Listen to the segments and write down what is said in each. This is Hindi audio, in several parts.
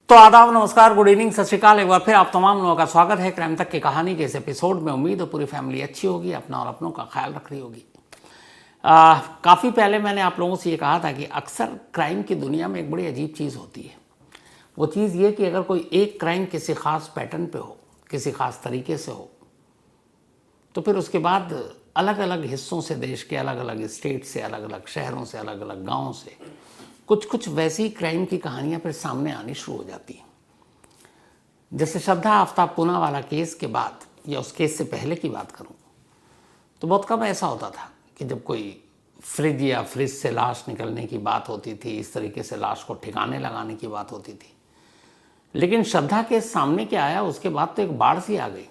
तो आदाब, नमस्कार, गुड इवनिंग, सत श्रीकाल। एक बार फिर आप तमाम लोगों का स्वागत है क्राइम तक की कहानी के इस एपिसोड में। उम्मीद है पूरी फैमिली अच्छी होगी, अपना और अपनों का ख्याल रख रही होगी। काफ़ी पहले मैंने आप लोगों से ये कहा था कि अक्सर क्राइम की दुनिया में एक बड़ी अजीब चीज़ होती है। वो चीज़ ये कि अगर कोई एक क्राइम किसी ख़ास पैटर्न पे हो, किसी ख़ास तरीके से हो, तो फिर उसके बाद अलग अलग हिस्सों से, देश के अलग अलग स्टेट से, अलग अलग शहरों से, अलग अलग गाँव से कुछ कुछ वैसी क्राइम की कहानियाँ फिर सामने आनी शुरू हो जाती हैं। जैसे श्रद्धा आफ्ताब पूना वाला केस के बाद, या उस केस से पहले की बात करूं, तो बहुत कम ऐसा होता था कि जब कोई फ्रिज या फ्रिज से लाश निकलने की बात होती थी, इस तरीके से लाश को ठिकाने लगाने की बात होती थी। लेकिन श्रद्धा के सामने क्या आया, उसके बाद तो एक बाढ़ सी आ गई।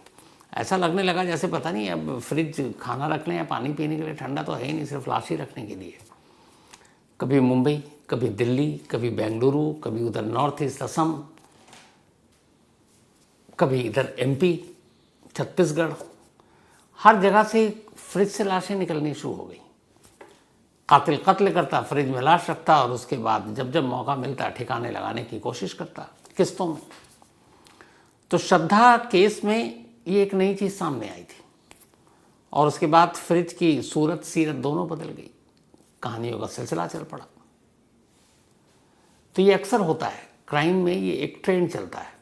ऐसा लगने लगा जैसे पता नहीं अब फ्रिज खाना रखने या पानी पीने के लिए, ठंडा तो है ही नहीं, सिर्फ लाश ही रखने के लिए। कभी मुंबई, कभी दिल्ली, कभी बेंगलुरु, कभी उधर नॉर्थ ईस्ट असम, कभी इधर एमपी, छत्तीसगढ़, हर जगह से फ्रिज से लाशें निकलनी शुरू हो गई। कातिल कत्ल करता, फ्रिज में लाश रखता और उसके बाद जब जब मौका मिलता ठिकाने लगाने की कोशिश करता किस्तों में। तो श्रद्धा केस में ये एक नई चीज़ सामने आई थी और उसके बाद फ्रिज की सूरत सीरत दोनों बदल गई, कहानियों का सिलसिला चल पड़ा। तो ये अक्सर होता है क्राइम में, ये एक ट्रेंड चलता है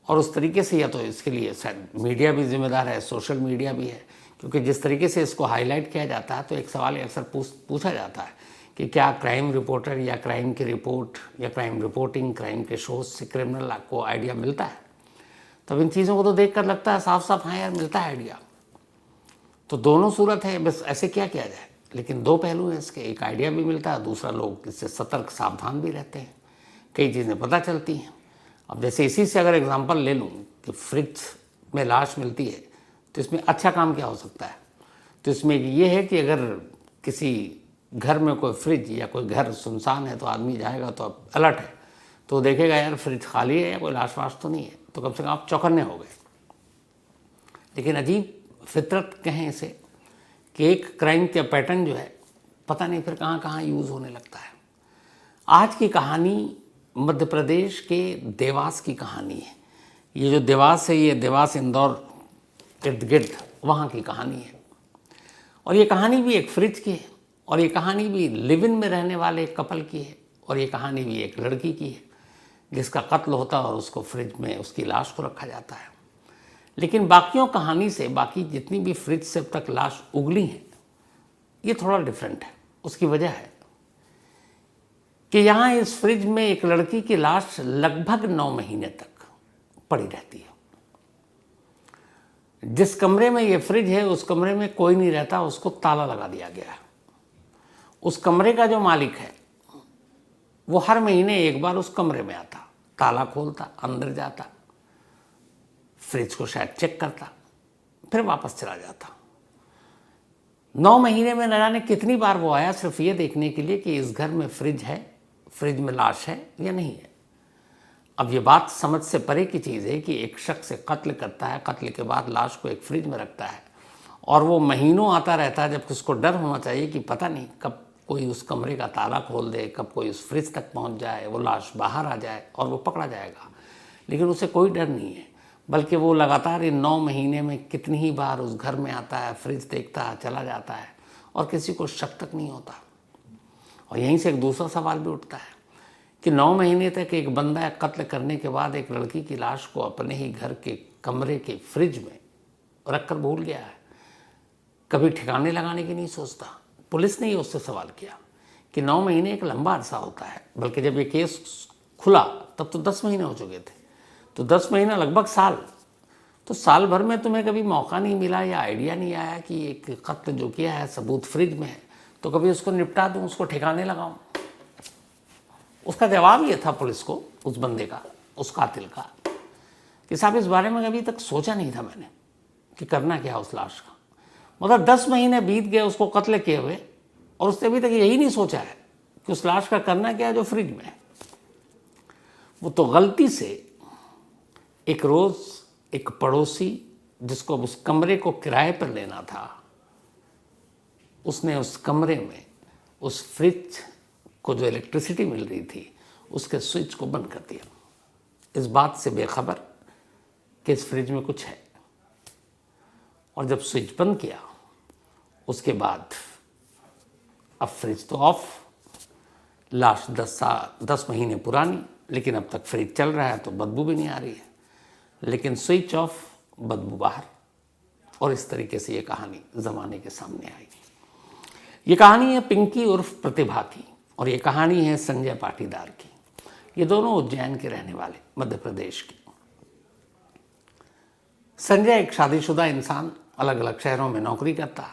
और उस तरीके से, या तो इसके लिए शायद मीडिया भी जिम्मेदार है, सोशल मीडिया भी है, क्योंकि जिस तरीके से इसको हाईलाइट किया जाता है तो एक सवाल अक्सर पूछा जाता है कि क्या क्राइम रिपोर्टर या क्राइम की रिपोर्ट या क्राइम रिपोर्टिंग, क्राइम के शोज से क्रिमिनल को आइडिया मिलता है। तब इन चीज़ों को तो देख कर लगता है साफ साफ, हाँ यार मिलता है आइडिया। तो दोनों सूरत है, बस ऐसे क्या किया जाए। लेकिन दो पहलू हैं इसके, एक आइडिया भी मिलता है, दूसरा लोग इससे सतर्क सावधान भी रहते हैं, कई चीज़ें पता चलती हैं। अब जैसे इसी से अगर एग्जांपल ले लूँ कि फ्रिज में लाश मिलती है, तो इसमें अच्छा काम क्या हो सकता है। तो इसमें ये है कि अगर किसी घर में कोई फ्रिज या कोई घर सुनसान है तो आदमी जाएगा तो अब अलर्ट है, तो देखेगा यार फ्रिज खाली है या कोई लाश वाश तो नहीं है, तो कम से कम आप चौकन्ने हो गए। लेकिन अजीब फितरत कहें इसे कि एक क्राइम का पैटर्न जो है पता नहीं फिर कहाँ कहाँ यूज़ होने लगता है। आज की कहानी मध्य प्रदेश के देवास की कहानी है। ये जो देवास है, ये देवास इंदौर इर्द गिर्द वहाँ की कहानी है। और ये कहानी भी एक फ्रिज की है, और ये कहानी भी लिव इन में रहने वाले एक कपल की है, और ये कहानी भी एक लड़की की है जिसका कत्ल होता है और उसको फ्रिज में उसकी लाश को रखा जाता है। लेकिन बाकियों कहानी से, बाकी जितनी भी फ्रिज से अब तक लाश उगली हैं, ये थोड़ा डिफरेंट है। उसकी वजह है कि यहाँ इस फ्रिज में एक लड़की की लाश लगभग 9 महीने तक पड़ी रहती है। जिस कमरे में ये फ्रिज है उस कमरे में कोई नहीं रहता, उसको ताला लगा दिया गया है। उस कमरे का जो मालिक है वो हर महीने एक बार उस कमरे में आता, ताला खोलता, अंदर जाता, फ्रिज को शायद चेक करता, फिर वापस चला जाता। 9 महीने में न जाने कितनी बार वो आया, सिर्फ ये देखने के लिए कि इस घर में फ्रिज है, फ्रिज में लाश है या नहीं है। अब ये बात समझ से परे की चीज़ है कि एक शख्स कत्ल करता है, कत्ल के बाद लाश को एक फ्रिज में रखता है और वो महीनों आता रहता है, जबकि उसको डर होना चाहिए कि पता नहीं कब कोई उस कमरे का ताला खोल दे, कब कोई उस फ्रिज तक पहुंच जाए, वो लाश बाहर आ जाए और वो पकड़ा जाएगा। लेकिन उसे कोई डर नहीं है, बल्कि वो लगातार इन 9 महीने में कितनी ही बार उस घर में आता है, फ्रिज देखता है, चला जाता है और किसी को शक तक नहीं होता। और यहीं से एक दूसरा सवाल भी उठता है कि 9 महीने तक एक बंदा कत्ल करने के बाद एक लड़की की लाश को अपने ही घर के कमरे के फ्रिज में रखकर भूल गया है, कभी ठिकाने लगाने की नहीं सोचता। पुलिस ने ही उससे सवाल किया कि 9 महीने एक लंबा अरसा होता है, बल्कि जब ये केस खुला तब तो 10 महीने हो चुके थे, तो 10 महीना लगभग साल। तो साल भर में तुम्हें कभी मौका नहीं मिला या आइडिया नहीं आया कि एक कत्ल जो किया है, सबूत फ्रिज में है, तो कभी उसको निपटा दूँ, उसको ठिकाने लगाऊँ। उसका जवाब ये था पुलिस को, उस बंदे का, उस कातिल का, कि साहब इस बारे में अभी तक सोचा नहीं था मैंने कि करना क्या उस लाश का। मतलब 10 महीने बीत गए उसको कत्ल किए हुए और उसने अभी तक यही नहीं सोचा है कि उस लाश का करना क्या है जो फ्रिज में है। वो तो गलती से एक रोज़ एक पड़ोसी जिसको उस कमरे को किराए पर लेना था, उसने उस कमरे में उस फ्रिज को जो इलेक्ट्रिसिटी मिल रही थी उसके स्विच को बंद कर दिया। इस बात से बेखबर कि इस फ्रिज में कुछ है। और जब स्विच बंद किया उसके बाद अब फ्रिज तो ऑफ, लास्ट 10 महीने पुरानी, लेकिन अब तक फ्रिज चल रहा है तो बदबू भी नहीं आ रही है, लेकिन स्विच ऑफ बदबू बाहर। और इस तरीके से ये कहानी ज़माने के सामने आई। ये कहानी है पिंकी उर्फ प्रतिभा की, और ये कहानी है संजय पाटीदार की। ये दोनों उज्जैन के रहने वाले, मध्य प्रदेश के। संजय एक शादीशुदा इंसान, अलग अलग शहरों में नौकरी करता।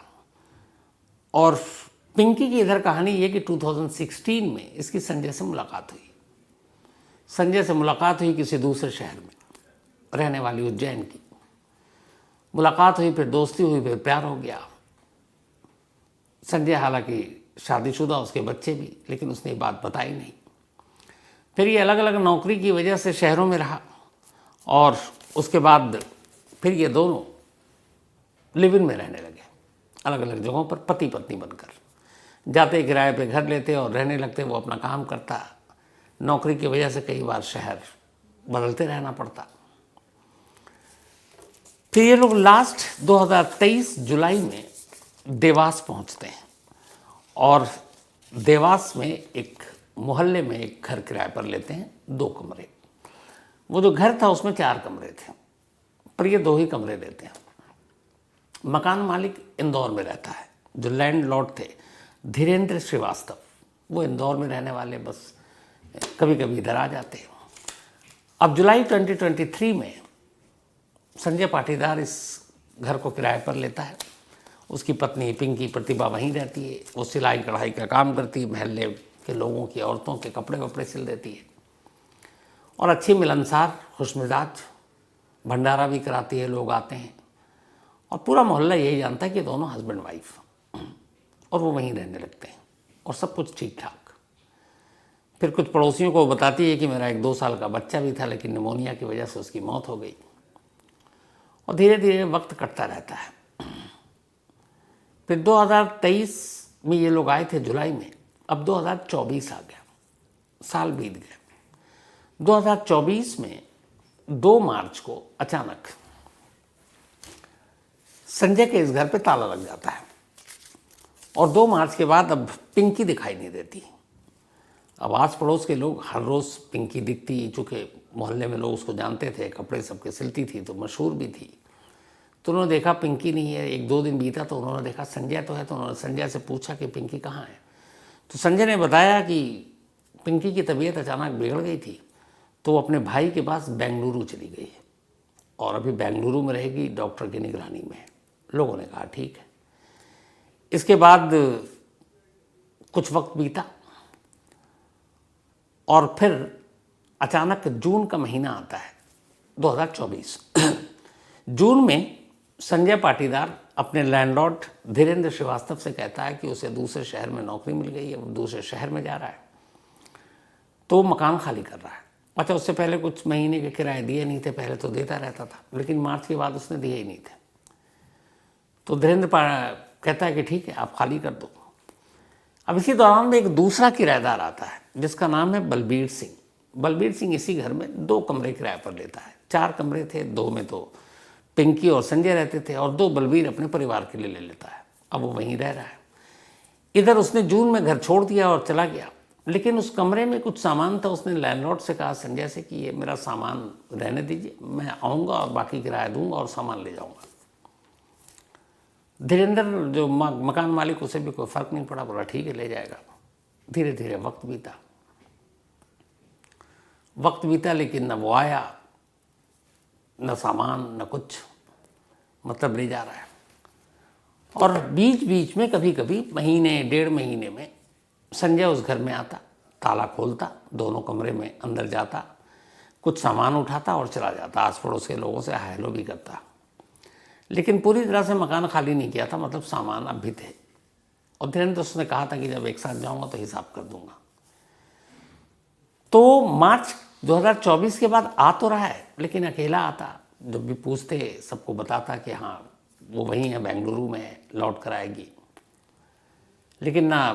और पिंकी की इधर कहानी ये कि 2016 में इसकी संजय से मुलाकात हुई। संजय से मुलाकात हुई किसी दूसरे शहर में, रहने वाली उज्जैन की। मुलाकात हुई, फिर दोस्ती हुई, फिर प्यार हो गया। संजय हालांकि शादीशुदा, उसके बच्चे भी, लेकिन उसने ये बात बताई नहीं। फिर ये अलग अलग नौकरी की वजह से शहरों में रहा, और उसके बाद फिर ये दोनों लिव इन में रहने लगे, अलग अलग जगहों पर पति पत्नी बनकर। जाते किराए पे घर लेते और रहने लगते। वो अपना काम करता, नौकरी की वजह से कई बार शहर बदलते रहना पड़ता। फिर ये लोग लास्ट 2023 जुलाई में देवास पहुंचते हैं, और देवास में एक मोहल्ले में एक घर किराए पर लेते हैं, 2 कमरे। वो जो घर था उसमें 4 कमरे थे, पर ये 2 ही कमरे लेते हैं। मकान मालिक इंदौर में रहता है। जो लैंडलॉर्ड थे धीरेन्द्र श्रीवास्तव, वो इंदौर में रहने वाले, बस कभी कभी इधर आ जाते हैं। अब जुलाई 2023 में संजय पाटीदार इस घर को किराए पर लेता है। उसकी पत्नी पिंकी प्रतिभा वहीं रहती है। वो सिलाई कढ़ाई का काम करती है, महल्ले के लोगों की औरतों के कपड़े वपड़े सिल देती है, और अच्छी मिलनसार, खुशमिजाज, भंडारा भी कराती है, लोग आते हैं। और पूरा मोहल्ला यही जानता है कि दोनों हस्बैंड वाइफ, और वो वहीं रहने लगते हैं, और सब कुछ ठीक ठाक। फिर कुछ पड़ोसियों को बताती है कि मेरा एक 2 साल का बच्चा भी था, लेकिन निमोनिया की वजह से उसकी मौत हो गई। और धीरे धीरे वक्त कटता रहता है। फिर 2023 में ये लोग आए थे जुलाई में, अब 2024 आ गया, साल बीत गया। 2024 में 2 मार्च को अचानक संजय के इस घर पे ताला लग जाता है, और 2 मार्च के बाद अब पिंकी दिखाई नहीं देती। अब आस पड़ोस के लोग हर रोज़ पिंकी दिखती, चूँकि मोहल्ले में लोग उसको जानते थे, कपड़े सबके सिलती थी, तो मशहूर भी थी। तो उन्होंने देखा पिंकी नहीं है। 1-2 दिन बीता तो उन्होंने देखा संजय तो है, तो उन्होंने संजय से पूछा कि पिंकी कहाँ है। तो संजय ने बताया कि पिंकी की तबीयत अचानक बिगड़ गई थी, तो वो अपने भाई के पास बेंगलुरु चली गई है, और अभी बेंगलुरु में रहेगी, डॉक्टर की निगरानी में। लोगों ने कहा ठीक है। इसके बाद कुछ वक्त बीता, और फिर अचानक जून का महीना आता है 2024। जून में संजय पाटीदार अपने लैंडलॉर्ड धीरेन्द्र श्रीवास्तव से कहता है कि उसे दूसरे शहर में नौकरी मिल गई है, वो दूसरे शहर में जा रहा है, तो मकान खाली कर रहा है। अच्छा, उससे पहले कुछ महीने के किराए दिए नहीं थे, पहले तो देता रहता था, लेकिन मार्च के बाद उसने दिए ही नहीं थे। तो धीरेन्द्र कहता है कि ठीक है, आप खाली कर दो। अब इसी दौरान में एक दूसरा किराएदार आता है जिसका नाम है बलबीर सिंह। बलबीर सिंह इसी घर में 2 कमरे किराए पर लेता है। 4 कमरे थे, 2 में तो पिंकी और संजय रहते थे, और 2 बलबीर अपने परिवार के लिए ले लेता है। अब वो वहीं रह रहा है। इधर उसने जून में घर छोड़ दिया और चला गया, लेकिन उस कमरे में कुछ सामान था। उसने लैंडलॉर्ड से कहा संजय से कि ये मेरा सामान रहने दीजिए, मैं आऊँगा और बाकी किराया दूंगा और सामान ले जाऊँगा। धीरेन्द्र जो मकान मालिक, उसे भी कोई फ़र्क नहीं पड़ा, बोला ठीक है ले जाएगा। धीरे धीरे वक्त बीता, लेकिन न वो आया, न सामान, न कुछ, मतलब ले जा रहा है। और बीच बीच में कभी कभी महीने 1.5 महीने में संजय उस घर में आता, ताला खोलता, दोनों कमरे में अंदर जाता, कुछ सामान उठाता और चला जाता। आस पड़ोस के लोगों से हाय हेलो भी करता, लेकिन पूरी तरह से मकान खाली नहीं किया था, मतलब सामान अब भी थे। और धीरेन्द्र उसने कहा था कि जब एक साथ जाऊंगा तो हिसाब कर दूंगा। तो मार्च 2024 के बाद आ तो रहा है, लेकिन अकेला आता। जब भी पूछते सबको बताता कि हाँ वो वहीं है, बेंगलुरु में है, लौट कर आएगी। लेकिन ना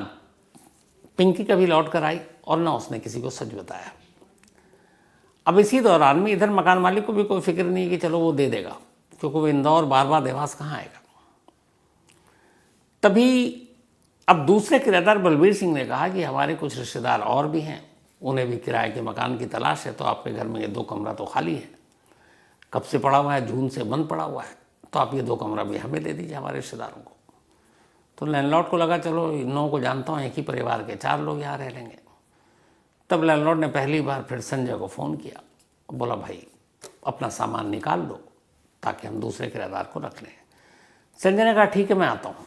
पिंकी कभी लौट कर आई और ना उसने किसी को सच बताया। अब इसी दौरान में इधर मकान मालिक को भी कोई फिक्र नहीं कि चलो वो दे देगा, क्योंकि वो इंदौर बार बार देवास कहाँ आएगा। तभी अब दूसरे किराएदार बलबीर सिंह ने कहा कि हमारे कुछ रिश्तेदार और भी हैं, उन्हें भी किराए के मकान की तलाश है, तो आपके घर में ये 2 कमरा तो खाली है, कब से पड़ा हुआ है, जून से बंद पड़ा हुआ है, तो आप ये 2 कमरा भी हमें दे दीजिए, हमारे रिश्तेदारों को। तो लैंडलॉर्ड को लगा चलो इन लोगों को जानता हूँ, एक ही परिवार के 4 लोग यहाँ रह लेंगे। तब लैंडलॉर्ड ने पहली बार फिर संजय को फ़ोन किया, बोला भाई अपना सामान निकाल लो ताकि हम दूसरे किराएदार को रख लें। संजय ने कहा ठीक है मैं आता हूँ।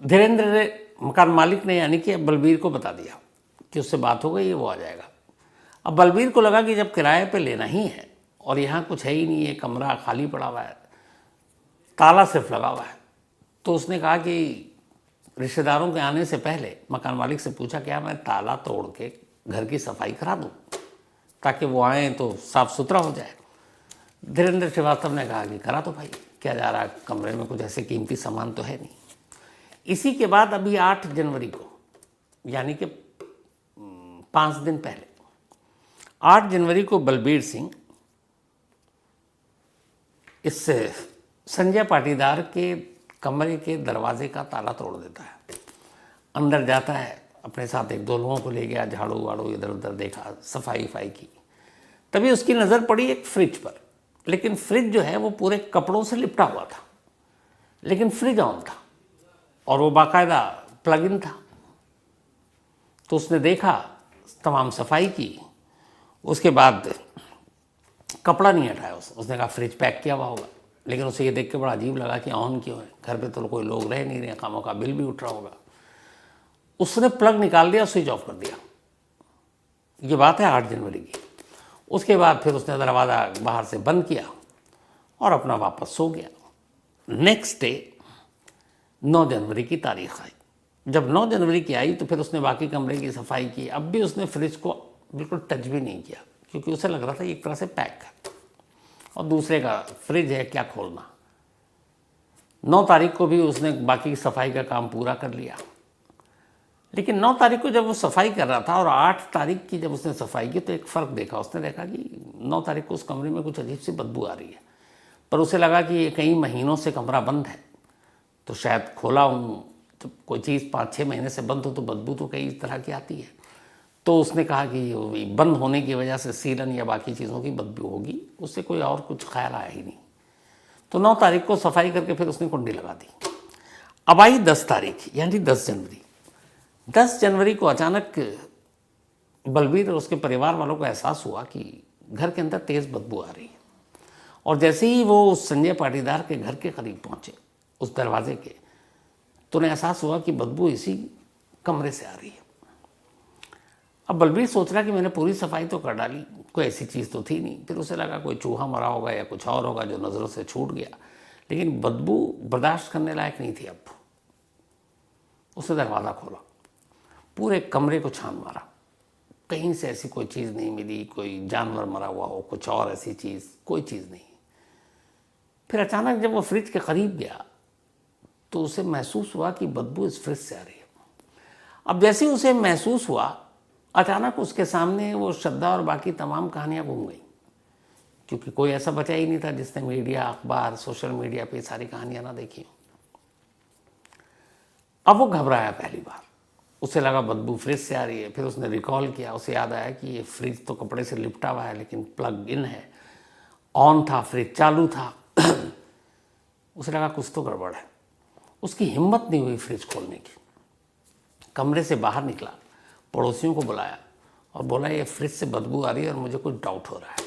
धीरेन्द्र ने, मकान मालिक ने, यानी कि बलबीर को बता दिया कि उससे बात हो गई है, वो आ जाएगा। अब बलबीर को लगा कि जब किराए पे लेना ही है और यहाँ कुछ है ही नहीं, ये कमरा खाली पड़ा हुआ है, ताला सिर्फ लगा हुआ है, तो उसने कहा कि रिश्तेदारों के आने से पहले मकान मालिक से पूछा क्या मैं ताला तोड़ के घर की सफाई करा दूँ ताकि वो आएँ तो साफ़ सुथरा हो जाए। धीरेन्द्र श्रीवास्तव ने कहा कि करा तो भाई, क्या जा रहा है, कमरे में कुछ ऐसे कीमती सामान तो है नहीं। इसी के बाद अभी 8 जनवरी को, यानी कि 5 दिन पहले 8 जनवरी को बलबीर सिंह इस संजय पाटीदार के कमरे के दरवाजे का ताला तोड़ देता है, अंदर जाता है, अपने साथ 1-2 लोगों को ले गया, झाड़ू वाड़ू इधर उधर देखा, सफाई वफाई की। तभी उसकी नज़र पड़ी एक फ्रिज पर, लेकिन फ्रिज जो है वो पूरे कपड़ों से लिपटा हुआ था, लेकिन फ्रिज ऑन था और वो बाकायदा प्लग इन था। तो उसने देखा, तमाम सफाई की, उसके बाद कपड़ा नहीं हटाया उसने कहा फ्रिज पैक किया हुआ होगा, लेकिन उसे ये देख के बड़ा अजीब लगा कि ऑन क्यों है, घर पे तो कोई लोग रह नहीं रहे, कामों का बिल भी उठ रहा होगा। उसने प्लग निकाल दिया, स्विच ऑफ कर दिया। ये बात है 8 जनवरी की। उसके बाद फिर उसने दरवाज़ा बाहर से बंद किया और अपना वापस सो गया। नेक्स्ट डे 9 जनवरी की तारीख आई। जब 9 जनवरी की आई तो फिर उसने बाकी कमरे की सफाई की। अब भी उसने फ्रिज को बिल्कुल टच भी नहीं किया, क्योंकि उसे लग रहा था एक तरह से पैक है और दूसरे का फ्रिज है, क्या खोलना। 9 तारीख को भी उसने बाकी सफाई का काम पूरा कर लिया। लेकिन 9 तारीख को जब वो सफाई कर रहा था और 8 तारीख की जब उसने सफाई की तो एक फ़र्क देखा। उसने देखा कि 9 तारीख को उस कमरे में कुछ अजीब सी बदबू आ रही है, पर उसे लगा कि ये कई महीनों से कमरा बंद है, तो शायद खोला हूँ, तो कोई चीज़ 5-6 महीने से बंद हो तो बदबू तो कई तरह की आती है। तो उसने कहा कि बंद होने की वजह से सीलन या बाकी चीज़ों की बदबू होगी, उससे कोई और कुछ ख्याल आया ही नहीं। तो 9 तारीख को सफाई करके फिर उसने कुंडी लगा दी। अब आई 10 तारीख, यानी 10 जनवरी। 10 जनवरी को अचानक बलबीर और उसके परिवार वालों को एहसास हुआ कि घर के अंदर तेज़ बदबू आ रही है। और जैसे ही वो उस संजय पाटीदार के घर के करीब पहुँचे, उस दरवाजे के, तो उन्हें एहसास हुआ कि बदबू इसी कमरे से आ रही है। अब बलबीर सोच रहा कि मैंने पूरी सफाई तो कर डाली, कोई ऐसी चीज़ तो थी नहीं। फिर उसे लगा कोई चूहा मरा होगा या कुछ और होगा जो नज़रों से छूट गया, लेकिन बदबू बर्दाश्त करने लायक नहीं थी। अब उसने दरवाज़ा खोला, पूरे कमरे को छान मारा, कहीं से ऐसी कोई चीज़ नहीं मिली, कोई जानवर मरा हुआ हो, कुछ और ऐसी चीज़, कोई चीज़ नहीं। फिर अचानक जब वो फ्रिज के करीब गया तो उसे महसूस हुआ कि बदबू इस फ्रिज से आ रही है। अब जैसे ही उसे महसूस हुआ, अचानक उसके सामने वो श्रद्धा और बाकी तमाम कहानियाँ घूम गई, क्योंकि कोई ऐसा बचा ही नहीं था जिसने मीडिया, अखबार, सोशल मीडिया पे सारी कहानियाँ ना देखी। अब वो घबराया पहली बार, उसे लगा बदबू फ्रिज से आ रही है। फिर उसने रिकॉल किया, उसे याद आया कि ये फ्रिज तो कपड़े से लिपटा हुआ है, लेकिन प्लग इन है, ऑन था, फ्रिज चालू था। उसे लगा कुछ तो गड़बड़ है। उसकी हिम्मत नहीं हुई फ्रिज खोलने की। कमरे से बाहर निकला, पड़ोसियों को बुलाया और बोला ये फ्रिज से बदबू आ रही है और मुझे कुछ डाउट हो रहा है।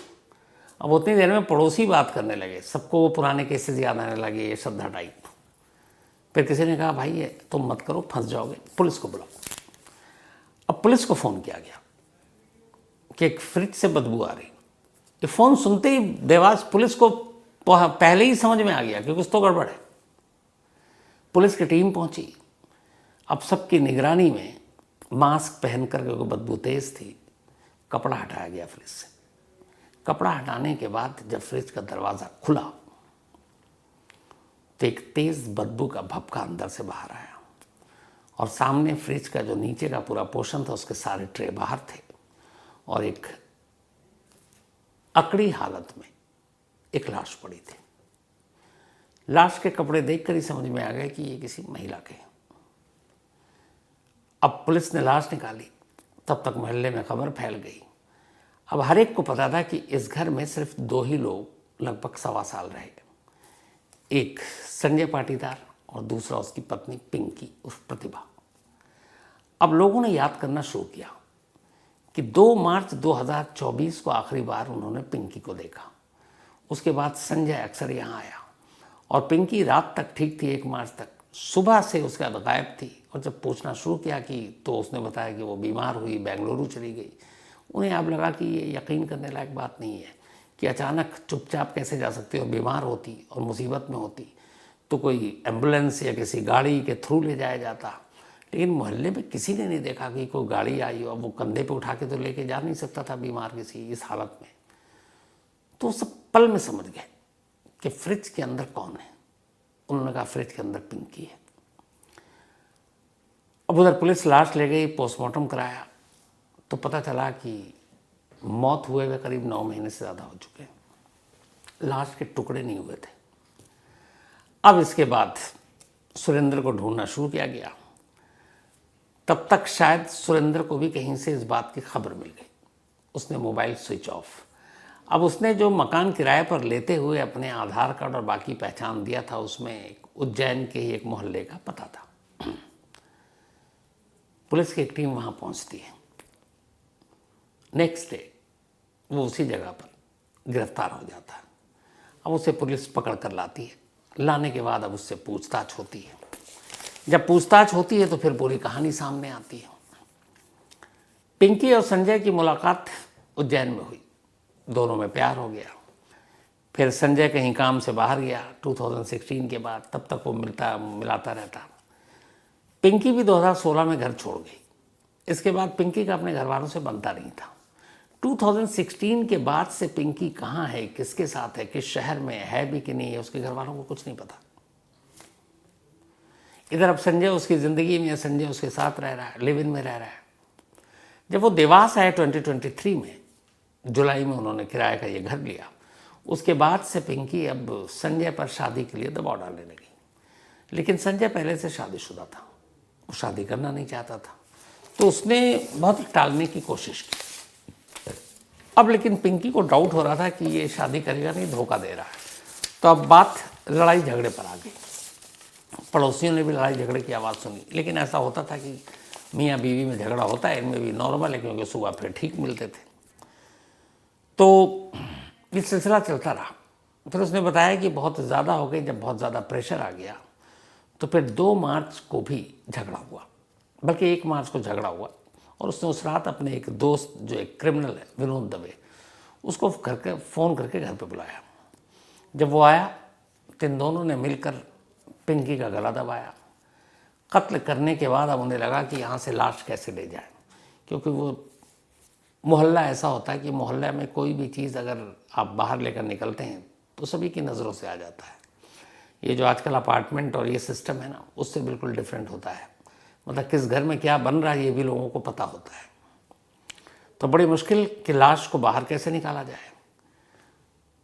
अब उतनी देर में पड़ोसी बात करने लगे, सबको वो पुराने केसेस याद आने लगे, ये श्रद्धा टाइप। फिर किसी ने कहा भाई ये तुम मत करो, फंस जाओगे, पुलिस को बुलाओ। अब पुलिस को फ़ोन किया गया कि एक फ्रिज से बदबू आ रही। ये फ़ोन सुनते ही देवास पुलिस को पहले ही समझ में आ गया कि कुछ तो गड़बड़ है। पुलिस की टीम पहुंची। अब सबकी निगरानी में मास्क पहन कर, क्योंकि बदबू तेज़ थी, कपड़ा हटाया गया फ्रिज से। कपड़ा हटाने के बाद जब फ्रिज का दरवाज़ा खुला तो एक तेज़ बदबू का भपका अंदर से बाहर आया और सामने फ्रिज का जो नीचे का पूरा पोर्शन था उसके सारे ट्रे बाहर थे और एक अकड़ी हालत में एक लाश पड़ी थी। लाश के कपड़े देखकर ही समझ में आ गया कि ये किसी महिला के हैं। अब पुलिस ने लाश निकाली, तब तक मोहल्ले में खबर फैल गई। अब हर एक को पता था कि इस घर में सिर्फ 2 ही लोग लगभग 1.25 साल रहे, एक संजय पाटीदार और दूसरा उसकी पत्नी पिंकी उर्फ प्रतिभा। अब लोगों ने याद करना शुरू किया कि 2 मार्च 2024 को आखिरी बार उन्होंने पिंकी को देखा। उसके बाद संजय अक्सर यहाँ आया और पिंकी रात तक ठीक थी, 1 मार्च तक। सुबह से उसके बाद गायब थी और जब पूछना शुरू किया कि तो उसने बताया कि वो बीमार हुई, बेंगलुरु चली गई। उन्हें अब लगा कि ये यकीन करने लायक बात नहीं है कि अचानक चुपचाप कैसे जा सकती और बीमार होती और मुसीबत में होती तो कोई एम्बुलेंस या किसी गाड़ी के थ्रू ले जाया जाता। लेकिन मोहल्ले में किसी ने नहीं देखा कि कोई गाड़ी आई और वो कंधे पे उठा के तो लेके जा नहीं सकता था बीमार किसी इस हालत में। तो सब पल में समझ गए कि फ्रिज के अंदर कौन है। उन्होंने कहा फ्रिज के अंदर पिंकी है। अब उधर पुलिस लाश ले गई, पोस्टमार्टम कराया तो पता चला कि मौत हुए हुए करीब 9 महीने से ज़्यादा हो चुके हैं। लाश के टुकड़े नहीं हुए थे। अब इसके बाद सुरेंद्र को ढूंढना शुरू किया गया। तब तक शायद सुरेंद्र को भी कहीं से इस बात की खबर मिल गई। उसने मोबाइल स्विच ऑफ। अब उसने जो मकान किराए पर लेते हुए अपने आधार कार्ड और बाकी पहचान दिया था, उसमें उज्जैन के ही एक मोहल्ले का पता था। पुलिस की एक टीम वहाँ पहुँचती है। नेक्स्ट डे वो उसी जगह पर गिरफ्तार हो जाता है। अब उसे पुलिस पकड़ कर लाती है। लाने के बाद अब उससे पूछताछ होती है। जब पूछताछ होती है तो फिर पूरी कहानी सामने आती है। पिंकी और संजय की मुलाकात उज्जैन में हुई, दोनों में प्यार हो गया। फिर संजय कहीं काम से बाहर गया 2016 के बाद, तब तक वो मिलाता रहता। पिंकी भी 2016 में घर छोड़ गई। इसके बाद पिंकी का अपने घर वालों से बनता नहीं था। 2016 के बाद से पिंकी कहाँ है, किसके साथ है, किस शहर में है भी कि नहीं है, उसके घर वालों को कुछ नहीं पता। इधर अब संजय उसकी ज़िंदगी में, संजय उसके साथ रह रहा है, लिव इन में रह रहा है। जब वो देवास आए 2023 में, जुलाई में उन्होंने किराए का ये घर लिया। उसके बाद से पिंकी अब संजय पर शादी के लिए दबाव डालने लगी। लेकिन संजय पहले से शादीशुदा था, वो शादी करना नहीं चाहता था, तो उसने बहुत टालने की कोशिश की। अब लेकिन पिंकी को डाउट हो रहा था कि ये शादी करेगा नहीं, धोखा दे रहा है। तो अब बात लड़ाई झगड़े पर आ गई। पड़ोसियों ने भी लड़ाई झगड़े की आवाज़ सुनी। लेकिन ऐसा होता था कि मियाँ बीवी में झगड़ा होता है, इनमें भी नॉर्मल है, क्योंकि सुबह फिर ठीक मिलते थे। तो ये सिलसिला चलता रहा। फिर उसने बताया कि बहुत ज़्यादा हो गई। जब बहुत ज़्यादा प्रेशर आ गया तो फिर 2 मार्च को भी झगड़ा हुआ, बल्कि 1 मार्च को झगड़ा हुआ। और उसने उस रात अपने एक दोस्त जो एक क्रिमिनल है, विनोद दवे, उसको फ़ोन करके घर पे बुलाया। जब वो आया तो इन दोनों ने मिलकर पिंकी का गला दबाया। कत्ल करने के बाद अब उन्हें लगा कि यहाँ से लाश कैसे ले जाए, क्योंकि वो मोहल्ला ऐसा होता है कि मोहल्ले में कोई भी चीज़ अगर आप बाहर लेकर निकलते हैं तो सभी की नज़रों से आ जाता है। ये जो आजकल अपार्टमेंट और ये सिस्टम है ना, उससे बिल्कुल डिफरेंट होता है। मतलब किस घर में क्या बन रहा है ये भी लोगों को पता होता है। तो बड़ी मुश्किल कि लाश को बाहर कैसे निकाला जाए।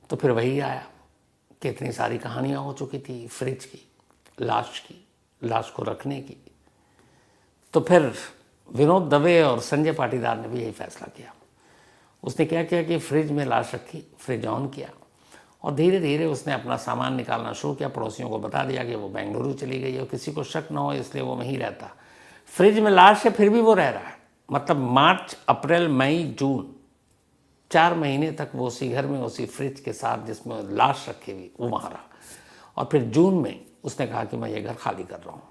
तो फिर वही आया कि इतनी सारी कहानियाँ हो चुकी थी फ्रिज की, लाश को रखने की। तो फिर विनोद दवे और संजय पाटीदार ने भी यही फैसला किया। उसने क्या किया कि फ्रिज में लाश रखी, फ्रिज ऑन किया और धीरे धीरे उसने अपना सामान निकालना शुरू किया। पड़ोसियों को बता दिया कि वो बेंगलुरु चली गई और किसी को शक न हो इसलिए वो वहीं रहता। फ्रिज में लाश है फिर भी वो रह रहा है। मतलब मार्च, अप्रैल, मई, जून 4 महीने तक वो उसी घर में, उसी फ्रिज के साथ जिसमें लाश रखी हुई, वो वहाँ रहा। और फिर जून में उसने कहा कि मैं ये घर खाली कर रहा हूँ।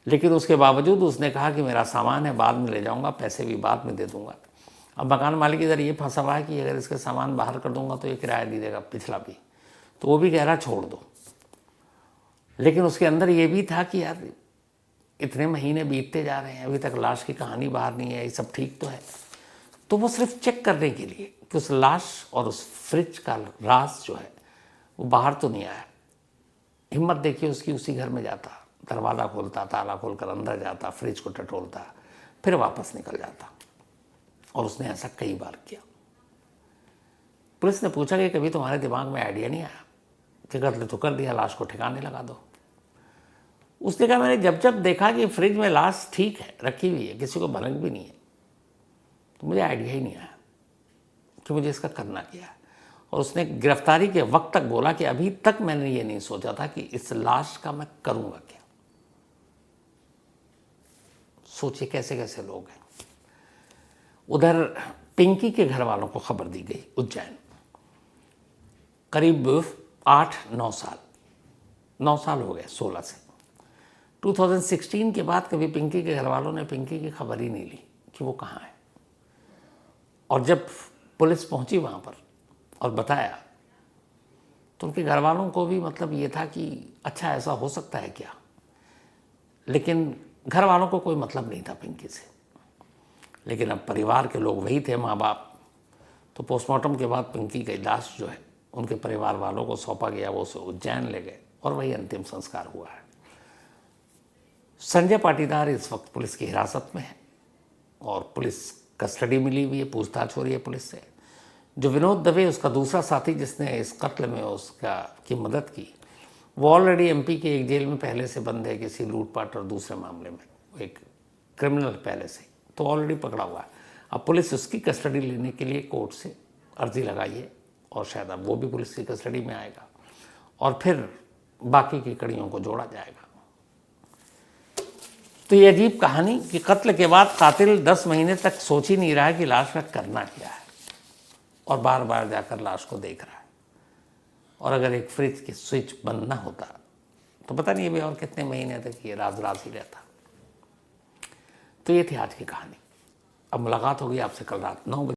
लेकिन उसके बावजूद उसने कहा कि मेरा सामान है, बाद में ले जाऊँगा, पैसे भी बाद में दे दूँगा। अब मकान मालिक इधर ये फंसा हुआ है कि अगर इसके सामान बाहर कर दूँगा तो ये किराया दे देगा पिछला भी। तो वो भी कह रहा छोड़ दो। लेकिन उसके अंदर ये भी था कि यार इतने महीने बीतते जा रहे हैं, अभी तक लाश की कहानी बाहर नहीं है, ये सब ठीक तो है। तो वो सिर्फ चेक करने के लिए कि उस लाश और उस फ्रिज का राज जो है वो बाहर तो नहीं आया। हिम्मत देखिए उसकी, उसी घर में जाता, दरवाज़ा खोलता, ताला खोलकर अंदर जाता, फ्रिज को टटोलता, फिर वापस निकल जाता और उसने ऐसा कई बार किया। पुलिस ने पूछा कि कभी तुम्हारे दिमाग में आइडिया नहीं आया कि कत्ल तो कर दिया, लाश को ठिकाने लगा दो? उसने कहा मैंने जब जब देखा कि फ्रिज में लाश ठीक है, रखी हुई है, किसी को भनक भी नहीं है, तो मुझे आइडिया ही नहीं आया कि मुझे इसका करना क्या है। और उसने गिरफ्तारी के वक्त तक बोला कि अभी तक मैंने ये नहीं सोचा था कि इस लाश का मैं करूँगा क्या। सोचिए कैसे कैसे लोग हैं। उधर पिंकी के घर वालों को खबर दी गई उज्जैन, करीब 8-9 साल, 9 साल हो गए 16 से। 2016 के बाद कभी पिंकी के घर वालों ने पिंकी की खबर ही नहीं ली कि वो कहाँ है। और जब पुलिस पहुंची वहाँ पर और बताया तो उनके घर वालों को भी मतलब ये था कि अच्छा ऐसा हो सकता है क्या, लेकिन घर वालों को कोई मतलब नहीं था पिंकी से। लेकिन अब परिवार के लोग वही थे, माँ बाप। तो पोस्टमार्टम के बाद पिंकी की लाश जो है उनके परिवार वालों को सौंपा गया, वो उसे उज्जैन ले गए और वही अंतिम संस्कार हुआ है। संजय पाटीदार इस वक्त पुलिस की हिरासत में है और पुलिस कस्टडी मिली हुई है, पूछताछ हो रही है पुलिस से। जो विनोद दवे उसका दूसरा साथी जिसने इस कत्ल में उसका की मदद की, वो ऑलरेडी एमपी के एक जेल में पहले से बंद है किसी लूटपाट और दूसरे मामले में, एक क्रिमिनल पहले से, तो ऑलरेडी पकड़ा हुआ है। अब पुलिस उसकी कस्टडी लेने के लिए कोर्ट से अर्जी लगाई है और शायद अब वो भी पुलिस की कस्टडी में आएगा और फिर बाकी की कड़ियों को जोड़ा जाएगा। तो ये अजीब कहानी कि कत्ल के बाद कातिल 10 महीने तक सोच ही नहीं रहा है कि लाश का करना क्या है और बार बार जाकर लाश को देख रहा है। और अगर एक फ्रिज की स्विच बंद ना होता तो पता नहीं भी और कितने महीने तक ये राज राज ही रहता। तो ये थी आज की कहानी। अब मुलाकात होगी आपसे कल रात 9 बजे।